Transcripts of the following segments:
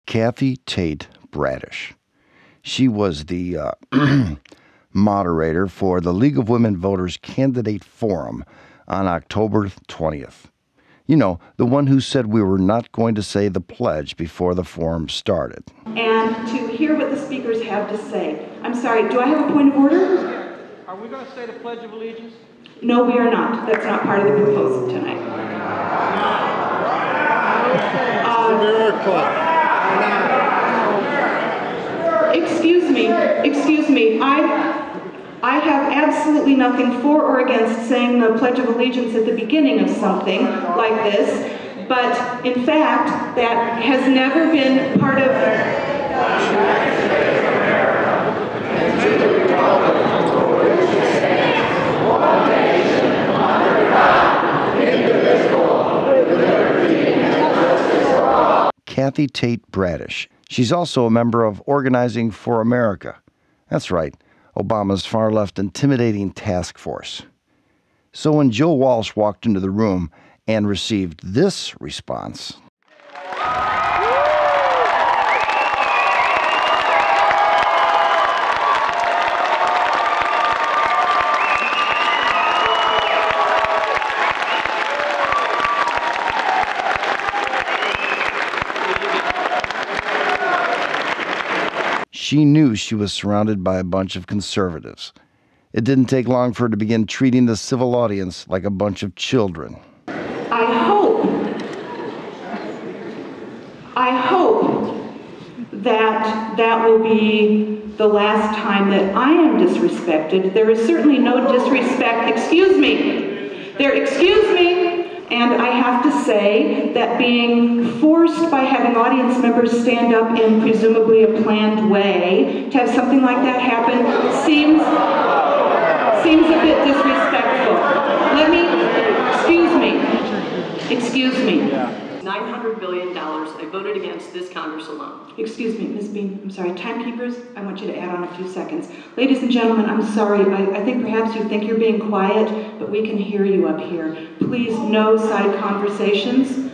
Kathy Tate-Bradish. She was the moderator for the League of Women Voters Candidate Forum on October 20th. You know, the one who said we were not going to say the pledge before the forum started. And to hear what the speakers have to say. I'm sorry, do I have a point of order? Are we going to say the Pledge of Allegiance? No, we are not. That's not part of the proposal tonight. Excuse me. I have absolutely nothing for or against saying the Pledge of Allegiance at the beginning of something like this, but in fact, that has never been part of... Kathy Tate-Bradish. She's also a member of Organizing for America. That's right, Obama's far-left intimidating task force. So when Joe Walsh walked into the room and received this response... she knew she was surrounded by a bunch of conservatives. It didn't take long for her to begin treating the civil audience like a bunch of children. I hope that that will be the last time that I am disrespected. There is certainly no disrespect. Excuse me. And I have to say that being forced by having audience members stand up in presumably a planned way to have something like that happen seems a bit disrespectful. Excuse me. $900 billion. I voted against this Congress alone. Excuse me, Ms. Bean, I'm sorry. Timekeepers, I want you to add on a few seconds. Ladies and gentlemen, I'm sorry. I think perhaps you think you're being quiet, but we can hear you up here. Please, no side conversations.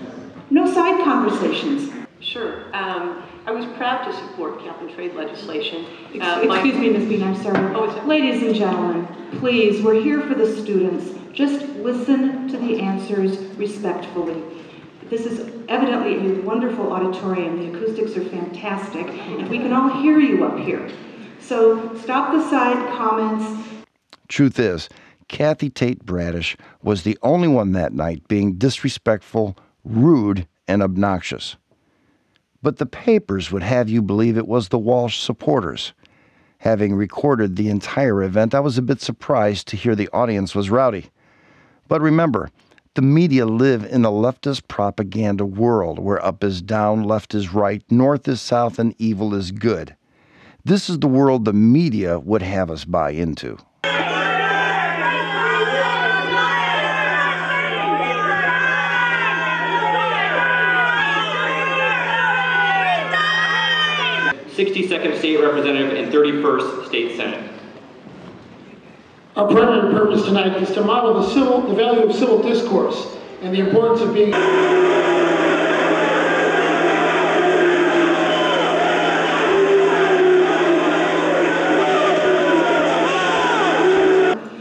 No side conversations. Sure. I was proud to support cap and trade legislation. Excuse me, Ms. Bean, I'm sorry. Ladies and gentlemen, please, we're here for the students. Just listen to the answers respectfully. This is evidently a wonderful auditorium. The acoustics are fantastic, and we can all hear you up here. So stop the side comments. Truth is, Kathy Tate-Bradish was the only one that night being disrespectful, rude, and obnoxious. But the papers would have you believe it was the Walsh supporters. Having recorded the entire event, I was a bit surprised to hear the audience was rowdy. But remember, the media live in a leftist propaganda world where up is down, left is right, north is south, and evil is good. This is the world the media would have us buy into. '62nd State Representative and 31st State Senate. Our primary purpose tonight is to model the value of civil discourse and the importance of being...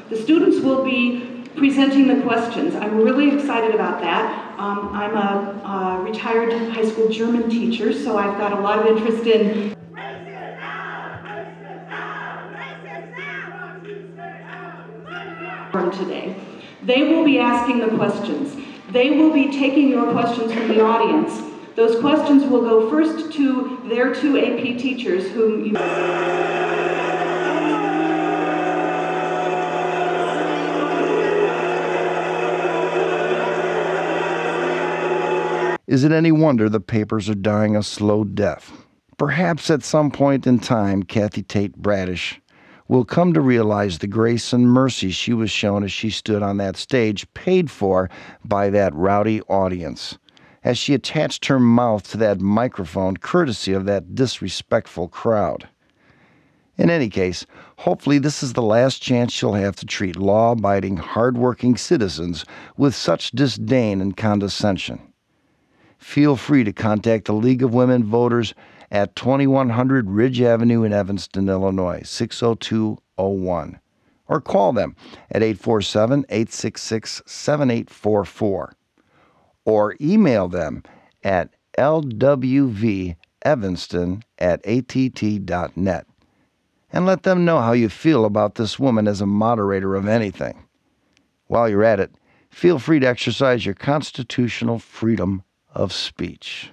The students will be presenting the questions. I'm really excited about that. I'm a retired high school German teacher, so I've got a lot of interest in today. They will be asking the questions. They will be taking your questions from the audience. Those questions will go first to their two AP teachers whom you... Is it any wonder the papers are dying a slow death? Perhaps at some point in time, Kathy Tate-Bradish will come to realize the grace and mercy she was shown as she stood on that stage, paid for by that rowdy audience, as she attached her mouth to that microphone courtesy of that disrespectful crowd. In any case, hopefully this is the last chance she'll have to treat law-abiding, hard-working citizens with such disdain and condescension. feel free to contact the League of Women Voters at 2100 Ridge Avenue in Evanston, Illinois, 60201, or call them at 847-866-7844, or email them at lwvevanston@att.net, and let them know how you feel about this woman as a moderator of anything. While you're at it, feel free to exercise your constitutional freedom of speech.